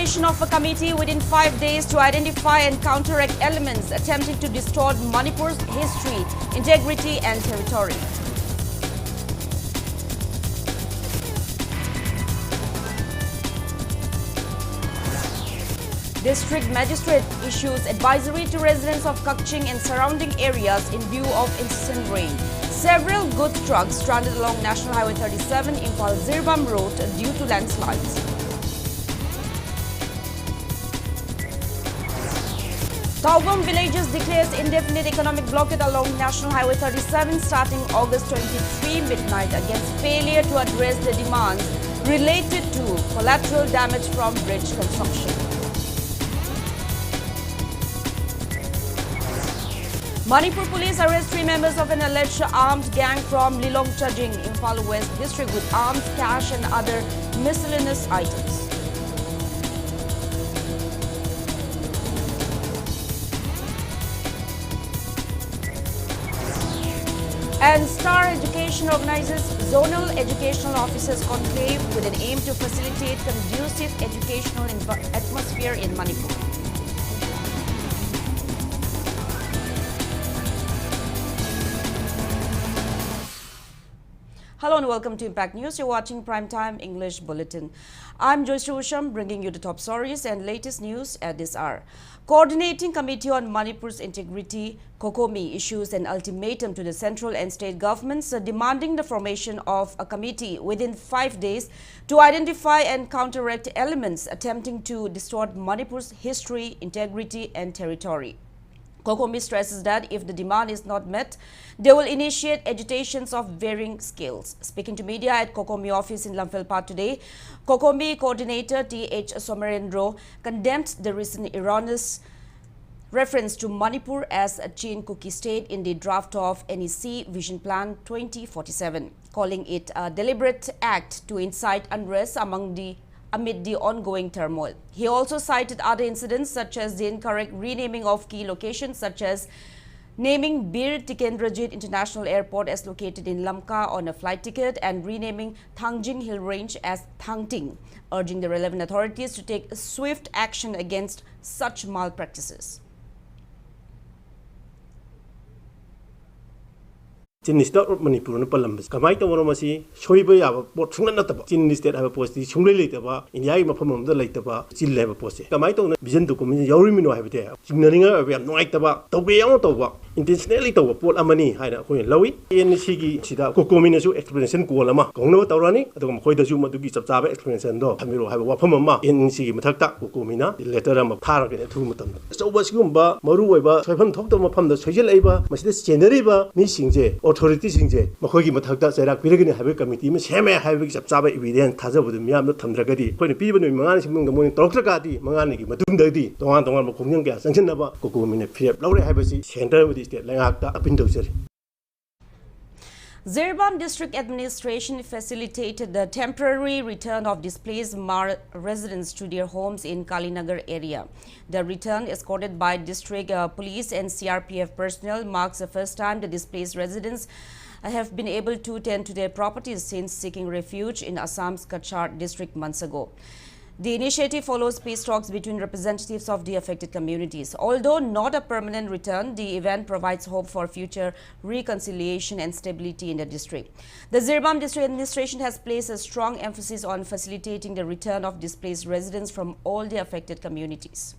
formation of a committee within 5 days to identify and counteract elements attempting to distort Manipur's history, integrity and territory. District Magistrate issues advisory to residents of Kakching and surrounding areas in view of incessant rain. Several goods trucks stranded along National Highway 37 Imphal-Zirbam Road due to landslides. Taubam villages declares indefinite economic blockade along National Highway 37 starting August 23 midnight against failure to address the demands related to collateral damage from bridge construction. Manipur police arrest 3 members of an alleged armed gang from Lilong Chajing, Imphal West district with arms, cash and other miscellaneous items. And Star Education organizes Zonal Educational Officers Conclave with an aim to facilitate conducive educational atmosphere in Manipur. Hello and welcome to Impact News. You're watching Primetime English Bulletin. I'm JOYSHREE bringing you the top stories and latest news at this hour. Coordinating Committee on Manipur's Integrity, COCOMI, issues an ultimatum to the central and state governments demanding the formation of a committee within 5 days to identify and counteract elements attempting to distort Manipur's history, integrity and territory. COCOMI stresses that if the demand is not met, they will initiate agitations of varying scales. Speaking to media at COCOMI office in Lamphel today, COCOMI coordinator T.H. Somarendro condemned the recent erroneous reference to Manipur as a chain cookie state in the draft of NEC Vision Plan 2047, calling it a deliberate act to incite unrest amid the ongoing turmoil. He also cited other incidents such as the incorrect renaming of key locations such as naming Bir Tikendrajit International Airport as located in Lamka on a flight ticket and renaming Thangjing Hill Range as Thangting, urging the relevant authorities to take swift action against such malpractices. Chin state of Manipur no Palambas. Kamai to Moromasi, Shoiba, Port Sunataba, Chin state have a post, Shumlataba, in Yaima from the Lataba, Chill have a post. Kamai to Vision to Commission Yorimino have there. Signaling we are no Itaba, Tobiamotoba, intentionally to Port Amani, Hina, Lowy, in Sigi, Sida, COCOMI explanation, Kualama, Kongo Taurani, the Mokoida Zuma to give Saba explanation, though. Hamiro have a Wapama in Sigi Mataka, COCOMINA, the letter of Target and Tumutan. So was Gumba, Marueva, Seven talked upon the social labor, Mastis Generiva, missing authorities in J. Mahogi Matakta said, I'm going to have a committee, Miss Heme having Saba evident, Taza with the Miam Tandragadi. When the people in Mangan the morning, Dr. Gadi, Mangani, Matundadi, don't want to Makunga, Sanjanaba, Cocomin, Philip, Laura Habasi, Center with the Langata, up in Dozer. Zirbam District Administration facilitated the temporary return of displaced residents to their homes in Kalinagar area. The return, escorted by district police and CRPF personnel, marks the first time the displaced residents have been able to tend to their properties since seeking refuge in Assam's Kachar district months ago. The initiative follows peace talks between representatives of the affected communities. Although not a permanent return, the event provides hope for future reconciliation and stability in the district. The Zirbam District Administration has placed a strong emphasis on facilitating the return of displaced residents from all the affected communities.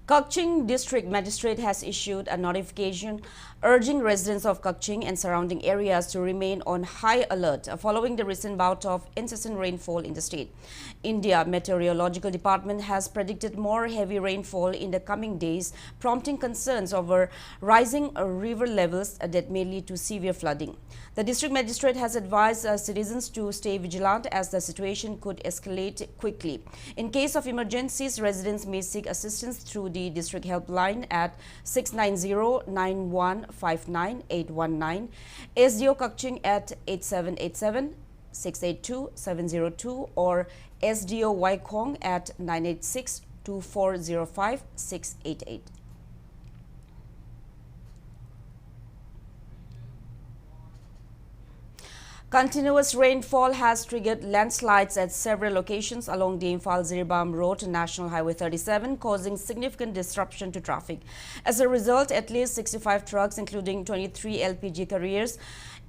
Kakching District Magistrate has issued a notification urging residents of Kakching and surrounding areas to remain on high alert following the recent bout of incessant rainfall in the state. India Meteorological Department has predicted more heavy rainfall in the coming days, prompting concerns over rising river levels that may lead to severe flooding. The district magistrate has advised citizens to stay vigilant as the situation could escalate quickly. In case of emergencies, residents may seek assistance through the district helpline at 690-9159-819, SDO Kakching at 8787-682-702 or SDO Waikong at 986 2405-688. Continuous rainfall has triggered landslides at several locations along the Imphal-Zirbam Road, National Highway 37, causing significant disruption to traffic. As a result, at least 65 trucks, including 23 LPG carriers,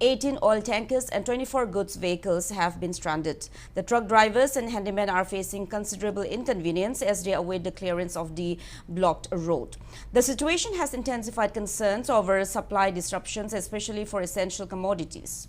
18 oil tankers and 24 goods vehicles have been stranded. The truck drivers and handymen are facing considerable inconvenience as they await the clearance of the blocked road. The situation has intensified concerns over supply disruptions, especially for essential commodities.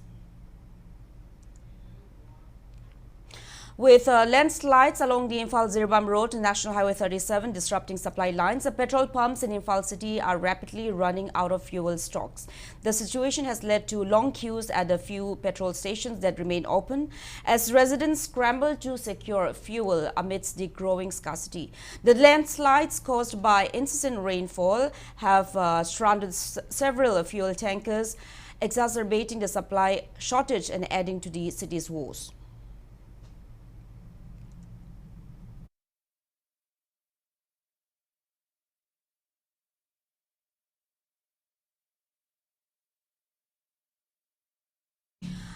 With landslides along the Imphal-Zirbam Road, National Highway 37 disrupting supply lines, the petrol pumps in Imphal city are rapidly running out of fuel stocks. The situation has led to long queues at a few petrol stations that remain open as residents scramble to secure fuel amidst the growing scarcity. The landslides caused by incessant rainfall have stranded several fuel tankers, exacerbating the supply shortage and adding to the city's woes.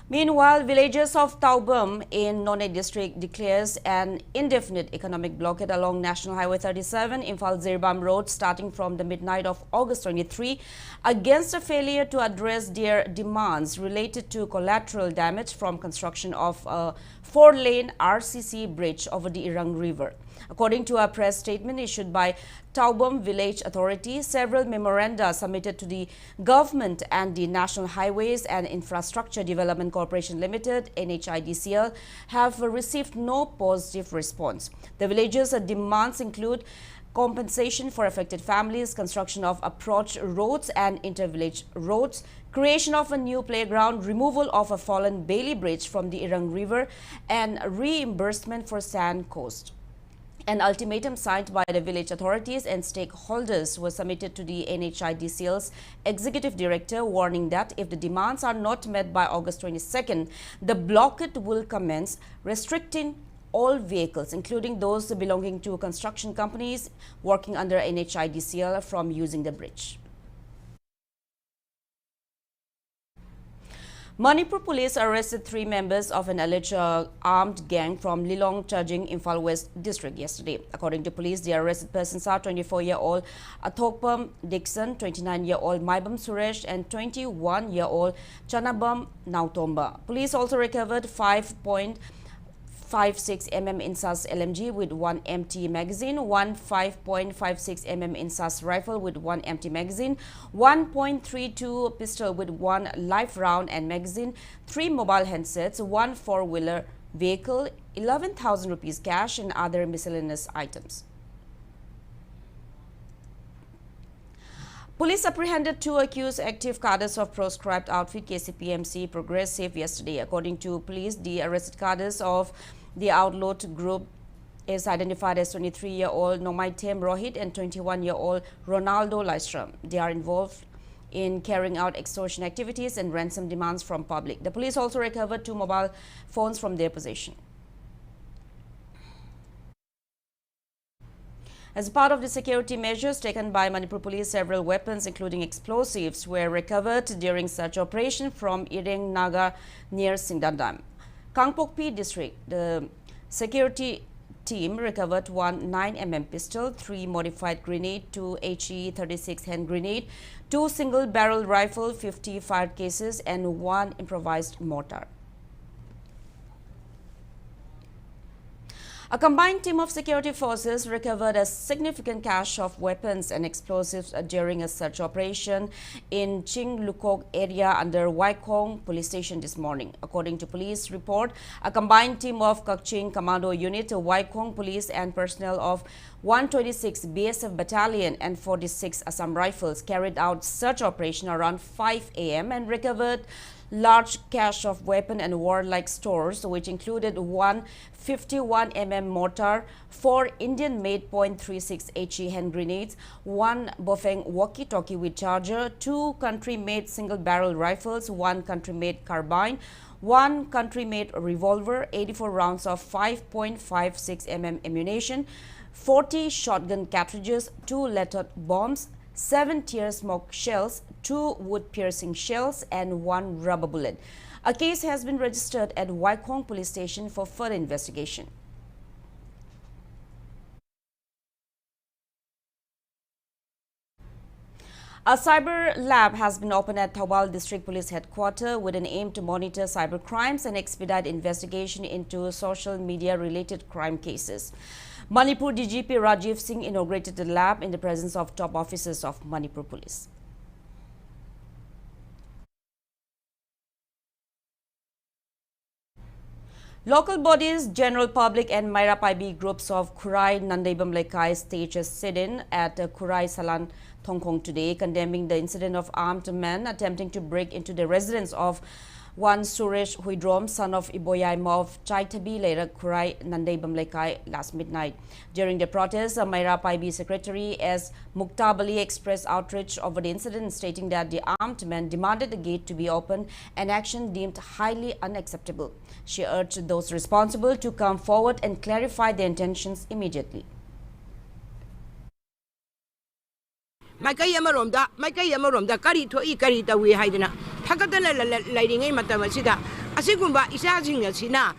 Meanwhile, villagers of Taubam in Nonne district declares an indefinite economic blockade along National Highway 37, Imphal-Zirbam Road, starting from the midnight of August 23, against a failure to address their demands related to collateral damage from construction of a 4-lane RCC bridge over the Irang River. According to a press statement issued by Taubam Village Authority, several memoranda submitted to the government and the National Highways and Infrastructure Development Corporation Limited (NHIDCL) have received no positive response. The villagers' demands include compensation for affected families, construction of approach roads and inter-village roads, creation of a new playground, removal of a fallen Bailey Bridge from the Irang River, and reimbursement for sand coast. An ultimatum signed by the village authorities and stakeholders was submitted to the NHIDCL's executive director, warning that if the demands are not met by August 22nd, the blockade will commence, restricting all vehicles, including those belonging to construction companies working under NHIDCL, from using the bridge. Manipur police arrested 3 members of an alleged armed gang from Lilong Chajing, Imphal West district yesterday. According to police, the arrested persons are 24-year-old Athokpam Dixon, 29-year-old Maibam Suresh, and 21-year-old Chanabam Nautomba. Police also recovered 5.56 mm Insas LMG with 1 empty magazine, 5.56 mm Insas rifle with 1 empty magazine, 1.32 pistol with 1 live round and magazine, 3 mobile handsets, 1 4-wheeler vehicle, 11,000 rupees cash and other miscellaneous items. Police apprehended 2 accused active cadres of proscribed outfit KCPMC Progressive yesterday. According to police, the arrested cadres of the outlawed group is identified as 23-year-old Nomaitem Rohit and 21-year-old Ronaldo Lystrom. They are involved in carrying out extortion activities and ransom demands from public. The police also recovered 2 mobile phones from their possession. As part of the security measures taken by Manipur police, several weapons, including explosives, were recovered during such operation from Ireng Naga near Singdadam. Kangpokpi district, the security team recovered 1 9mm pistol, 3 modified grenade, 2 HE-36 hand grenade, 2 single-barrel rifle, 50 fired cases, and 1 improvised mortar. A combined team of security forces recovered a significant cache of weapons and explosives during a search operation in Chinglukok area under Waikong police station this morning. According to police report, a combined team of Kakching Commando Unit, Waikong Police and personnel of 126 BSF Battalion and 46 Assam Rifles carried out search operation around 5 a.m. and recovered large cache of weapon and warlike stores, which included 1 51mm mortar, 4 Indian-made .36 HE hand grenades, 1 Bofeng walkie-talkie with charger, 2 country-made single-barrel rifles, 1 country-made carbine, 1 country-made revolver, 84 rounds of 5.56mm ammunition, 40 shotgun cartridges, 2 lead bombs, 7 tear smoke shells, 2 wood-piercing shells, and 1 rubber bullet. A case has been registered at Waikong Police Station for further investigation. A cyber lab has been opened at Thawal District Police Headquarters with an aim to monitor cyber crimes and expedite investigation into social media-related crime cases. Manipur DGP Rajiv Singh inaugurated the lab in the presence of top officers of Manipur Police. Local bodies, general public and Maira Paibi groups of Kurai Nandaibam Lekai staged a sit-in at Kurai Salan Thongkong today, condemning the incident of armed men attempting to break into the residence of one Suresh Huidrom, son of Iboyai of Chaitabi, later Kurai Nandaibam Lekai, last midnight. During the protest, Maira Paibi Secretary S. Muktabali expressed outrage over the incident, stating that the armed men demanded the gate to be opened, an action deemed highly unacceptable. She urged those responsible to come forward and clarify their intentions immediately. Makai Yamaromda, Kari to Ikari, the way Haidana, Takatana lighting a matamasida, Asigumba, Isazing a Sina,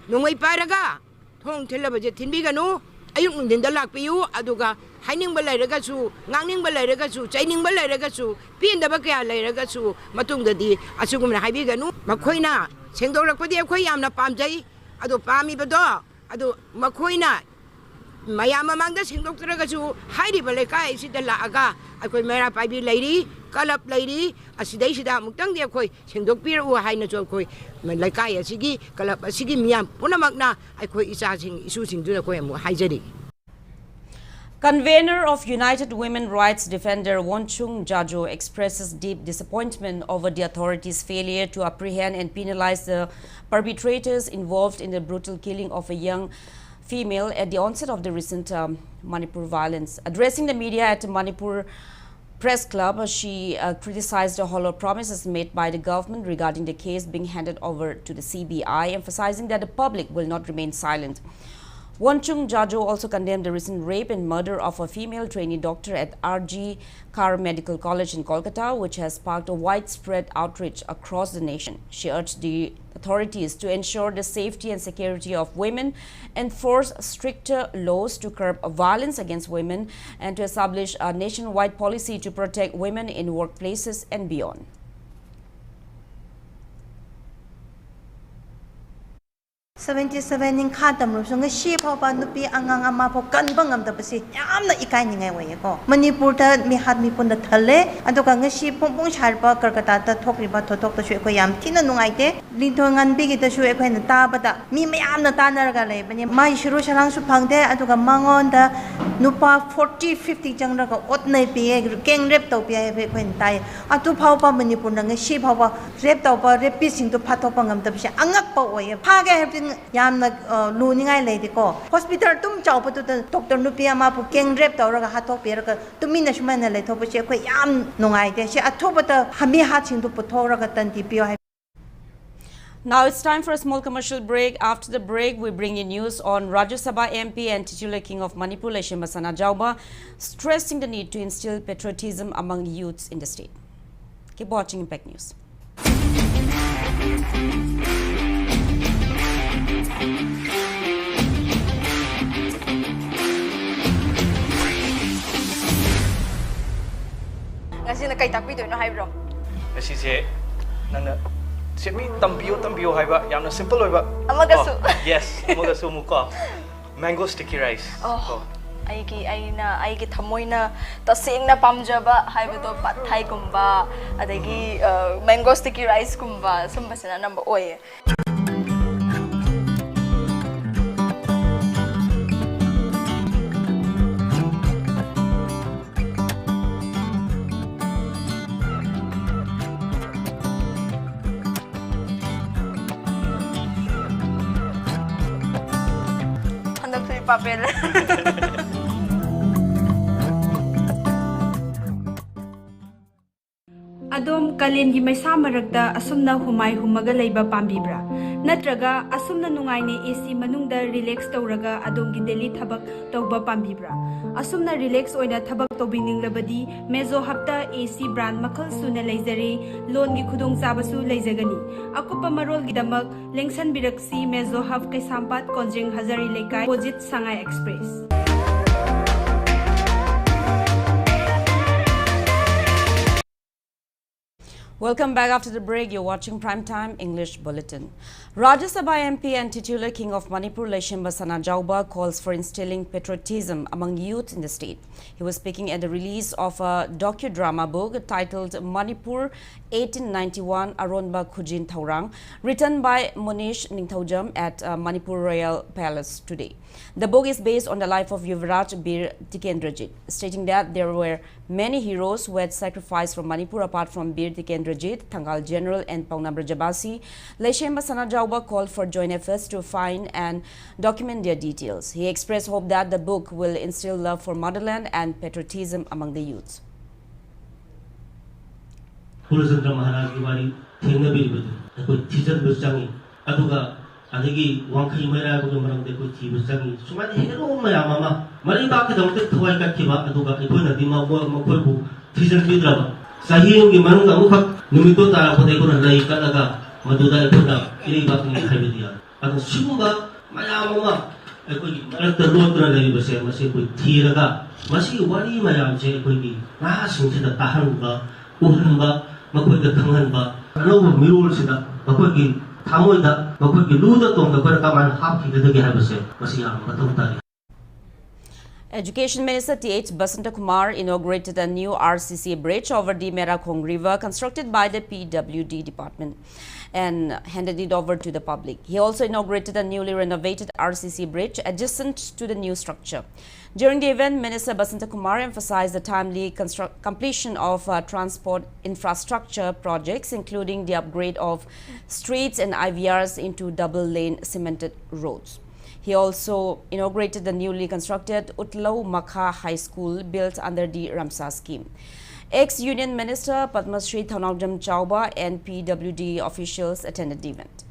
no way Paraga, Tong Television Bigano, Ayun in the Lak Piu, Aduga, Hiding Balaragasu, Nanging Balaragasu, Chaining Balaragasu, Pin the Baka Laragasu, Matung the D, Asugum Habiganu, Makoina, Sendora Kodia Koyam, Pamjay, Ado Pami Bado, Ado Makoina. Mayama Mangas in Doctor Gasu, Heidi Baleka, is it the Laga, I could Mara Paibi lady, Kalap lady, a Sidashida Mutang de Koi, Sendopir or Hainazokoi, Malakaya Sigi, Kalap Sigi Miam, Punamagna, I could isasing, issuing to the Koyam, Haizedi. Convener of United Women Rights Defender Wonchung Jajo expresses deep disappointment over the authorities' failure to apprehend and penalize the perpetrators involved in the brutal killing of a young female at the onset of the recent Manipur violence. Addressing the media at Manipur Press Club, she criticized the hollow promises made by the government regarding the case being handed over to the CBI, emphasizing that the public will not remain silent. Wonchung Jajo also condemned the recent rape and murder of a female trainee doctor at RG Kar Medical College in Kolkata, which has sparked a widespread outrage across the nation. She urged the authorities to ensure the safety and security of women, enforce stricter laws to curb violence against women, and to establish a nationwide policy to protect women in workplaces and beyond. '77 khadam ro song shi phaw pa nupi angang ama pho kan bangam da basi yamna ikai ni ngai wai ko manipur ta mi hat mi pun da thale ado ka ngashi pong chhar pa karkata ta thokri ba thotok ta shu ko yam thina nungai te lin tho ngan bi gi ta shu e khoi na ta ba da mi mayam na ta nar ga le bani mai shiru sarang su phang de ado ka mangon da nupa 40 50 jang ra ka ot nei pi e keng rep to pi e khoi na tai atu phaw pa manipur na ngashi phaw pa rep to pa rep pi sing to pha thok pa ngam ta basi angak pa oi pha ga yamna luningai lady ko hospital tum chau patu doctor nupi ama pu keng rep tawra hathok per ka tumina shmana le thopa che ko yam nungai de she athobata hami ha ching du puthora ka tanti pio. Now it's time for a small commercial break. After the break, we bring you news on Rajya Sabha MP and titular King of Manipur, Masana Jauba, stressing the need to instill patriotism among youths in the state. Keep watching Impact News. Ngasi na kay takpi do no haibro. Ngasi se nana semi tambio haiba yamna simple hoiba. Amagasu. Yes, amagasu muko. Mango sticky rice. Oh. Aigi thamoina tasengna pamjaba haiba do pathai kumba adagi mango sticky rice kumba sumbasina number oye. Papel. Adom kalengi may samaragda asumna humay humaga layba pambibra. Natraga asumna nungaine AC manungda relax tawraga adongi daily thabak tawba pambibra. Asumna relax oina thabak tawbining labadi mezo hapta AC brand makal suna laizare loan gi khudong sabasu laizagani. Akupa marol gidamak lengsan biraksi mezo hap kai sampat konjeng hazari lekai opposite Sangai Express. Welcome back after the break. You're watching Primetime English Bulletin. Rajya Sabha MP and titular King of Manipur Laishemba Sanajauba calls for instilling patriotism among youth in the state. He was speaking at the release of a docudrama book titled Manipur 1891 Aronba Khujin Thaurang, written by Monish Ningthaujam at Manipur Royal Palace today. The book is based on the life of Yuvraj Bir Tikendrajit, stating that there were many heroes who had sacrificed for Manipur apart from Bir Tikendrajit, Thangal General and Pauna Brajabasi. Laishemba Sanajauba called for joint efforts to find and document their details. He expressed hope that the book will instill love for motherland and patriotism among the youths. adagi wangkai mera ko marang de ko ti busangi sumadi hero maya mama mari ba ke dong te thwai ka ki ba aduga ko na di ma bo ma ko bu tijan bi dra sahiyo gi marang ga mukha numito ta ko de ko na lai ka daga maduda ko da iri ba ni khai bi dia adu sumba maya mama ko gi marang ta ro tra lai ba se ma se ko ti ra ga masi wari maya je ko gi na sing se da ta han ba u han ba ma ko da thang han ba no mi rul se da ko gi Education Minister T.H. Basanta Kumar inaugurated a new RCC bridge over the Merakong River constructed by the PWD department and handed it over to the public. He also inaugurated a newly renovated RCC bridge adjacent to the new structure. During the event, Minister Basanta Kumar emphasized the timely completion of transport infrastructure projects, including the upgrade of streets and IVRs into double-lane cemented roads. He also inaugurated the newly constructed Utlau Makha High School built under the Ramsar scheme. Ex-Union Minister Padma Shri Thanawjam Chauba and PWD officials attended the event.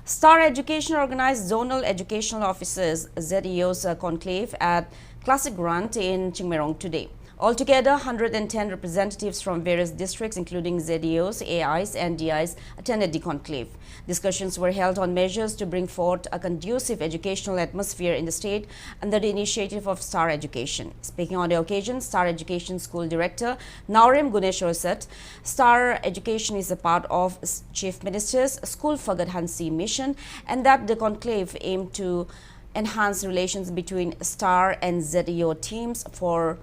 Star Education organized Zonal Educational Officers ZEO's conclave at Classic Grant in Chingmerong today. Altogether, 110 representatives from various districts, including ZEOs, AIs and DIs, attended the conclave. Discussions were held on measures to bring forth a conducive educational atmosphere in the state under the initiative of Star Education. Speaking on the occasion, Star Education School Director Naurem Guneshwar said, Star Education is a part of Chief Minister's School Fagad Hansi mission and that the conclave aimed to enhance relations between Star and ZEO teams for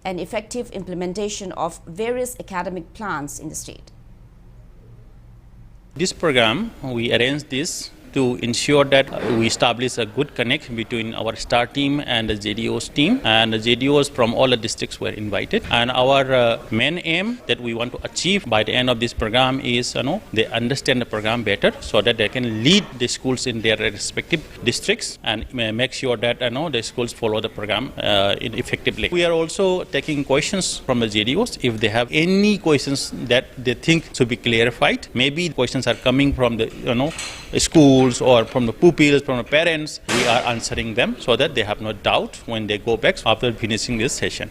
an effective implementation of various academic plans in the state. This program, we arranged this to ensure that we establish a good connect between our STAR team and the JDO's team, and the JDOs from all the districts were invited. And our main aim that we want to achieve by the end of this program is, they understand the program better so that they can lead the schools in their respective districts and make sure that the schools follow the program effectively. We are also taking questions from the JDOs if they have any questions that they think should be clarified. Maybe questions are coming from the schools or from the pupils, from the parents. We are answering them so that they have no doubt when they go back after finishing this session.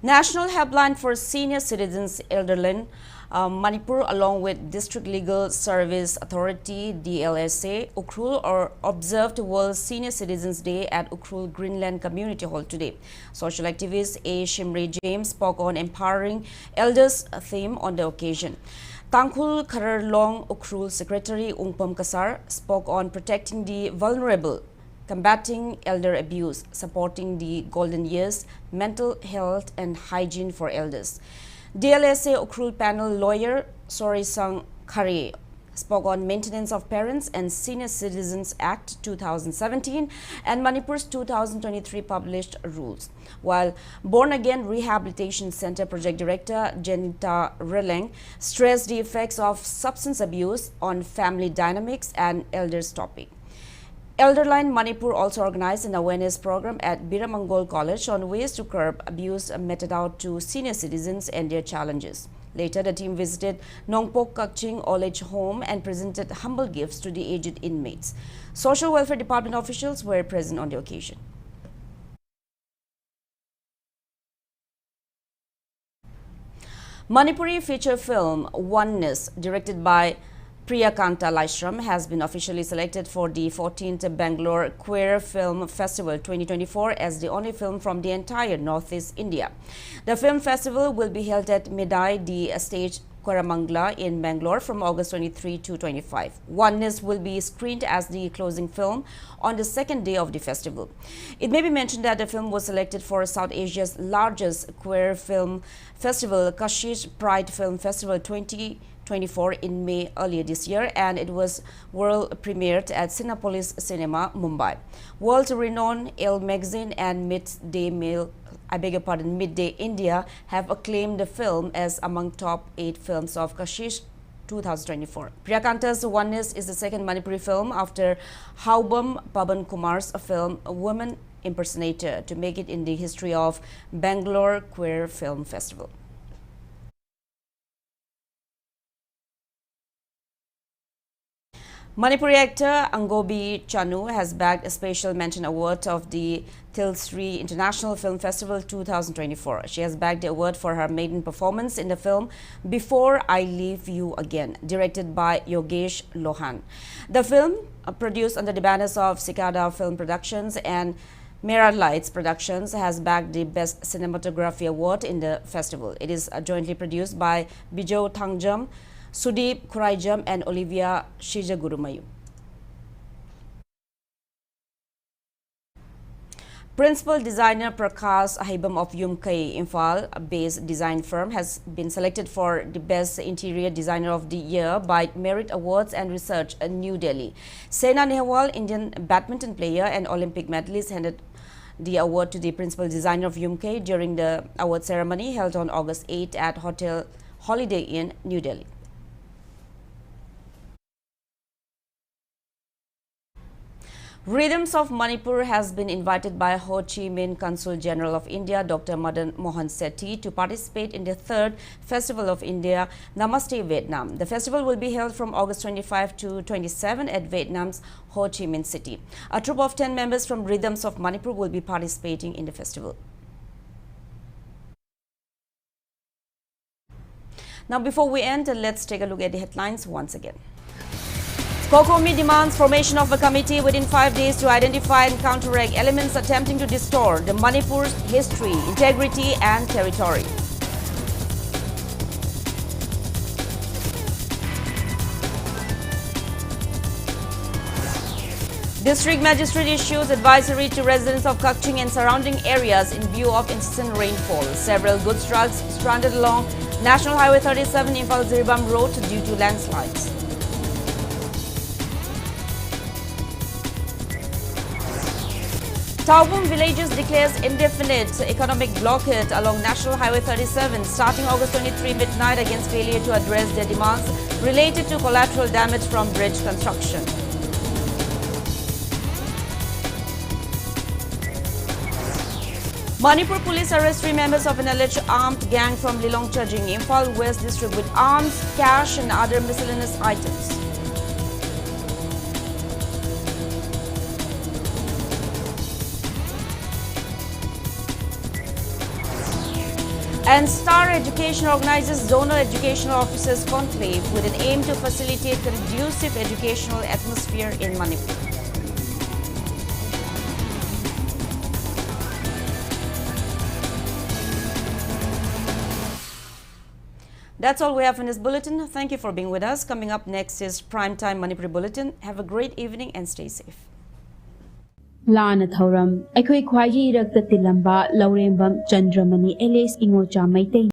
National Helpline for Senior Citizens Elderland Manipur, along with District Legal Service Authority DLSA, Ukhrul observed World Senior Citizens Day at Ukhrul Greenland Community Hall today. Social activist A. Shimri James spoke on empowering elders theme on the occasion. Tangkhul Khararlong Ukhrul Secretary Ungpam Kasar spoke on protecting the vulnerable, combating elder abuse, supporting the golden years, mental health and hygiene for elders. DLSA Ukhrul panel lawyer Sori Sang Khare spoke on maintenance of Parents and Senior Citizens Act 2017 and Manipur's 2023 published rules, while Born Again Rehabilitation Center Project Director Janita Releng stressed the effects of substance abuse on family dynamics and elders topic. Elderline Manipur also organized an awareness program at Biramangol College on ways to curb abuse meted out to senior citizens and their challenges. Later, the team visited Nongpok Kakching Old Age Home and presented humble gifts to the aged inmates. Social Welfare Department officials were present on the occasion. Manipuri feature film Oneness, directed by Priyakanta Laishram, has been officially selected for the 14th Bangalore Queer Film Festival 2024 as the only film from the entire Northeast India. The film festival will be held at Medai, the stage Koramangala in Bangalore from August 23 to 25. Oneness will be screened as the closing film on the second day of the festival. It may be mentioned that the film was selected for South Asia's largest queer film festival, Kashish Pride Film Festival 2024 in May earlier this year, and it was world premiered at Cinepolis Cinema, Mumbai. World-renowned Elle magazine and Midday India have acclaimed the film as among top 8 films of Kashish 2024. Priyakanta's Oneness is the second Manipuri film after Haubam Paban Kumar's film Woman Impersonator to make it in the history of Bangalore Queer Film Festival. Manipuri actor Angobi Chanu has bagged a special mention award of the JOYSHREE International Film Festival 2024. She has bagged the award for her maiden performance in the film Before I Leave You Again, directed by Yogesh Lohan. The film, produced under the banners of Cicada Film Productions and Mera Lights Productions, has bagged the Best Cinematography Award in the festival. It is jointly produced by Bijo Thangjam, Sudeep Kuraijam and Olivia Shijagurumayu. Principal designer Prakash Ahibam of Yumkai, Imphal-based design firm, has been selected for the Best Interior Designer of the Year by Merit Awards and Research in New Delhi. Saina Nehwal, Indian badminton player and Olympic medalist, handed the award to the principal designer of Yumkai during the award ceremony held on August 8 at Hotel Holiday Inn, New Delhi. Rhythms of Manipur has been invited by Ho Chi Minh Consul General of India, Dr. Madan Mohan Sethi, to participate in the 3rd Festival of India, Namaste Vietnam. The festival will be held from August 25 to 27 at Vietnam's Ho Chi Minh City. A troupe of 10 members from Rhythms of Manipur will be participating in the festival. Now, before we end, let's take a look at the headlines once again. COCOMI demands formation of a committee within 5 days to identify and counteract elements attempting to distort the Manipur's history, integrity and territory. District Magistrate issues advisory to residents of Kakching and surrounding areas in view of incessant rainfall. Several goods trucks stranded along National Highway 37 Imphal-Ziribam Road due to landslides. Taubum villages declares indefinite economic blockade along National Highway 37 starting August 23 midnight against failure to address their demands related to collateral damage from bridge construction. Manipur police arrest 3 members of an alleged armed gang from Lilongchajing, Imphal West district with arms, cash and other miscellaneous items. And Star Education organizes Zonal Educational Officers Conclave with an aim to facilitate conducive educational atmosphere in Manipur. That's all we have in this bulletin. Thank you for being with us. Coming up next is Primetime Manipuri Bulletin. Have a great evening and stay safe. Lana Thauram, Akhoi Khwayi Rakta Tilamba, Laurembam Chandramani, Elis Ingocha Maitei.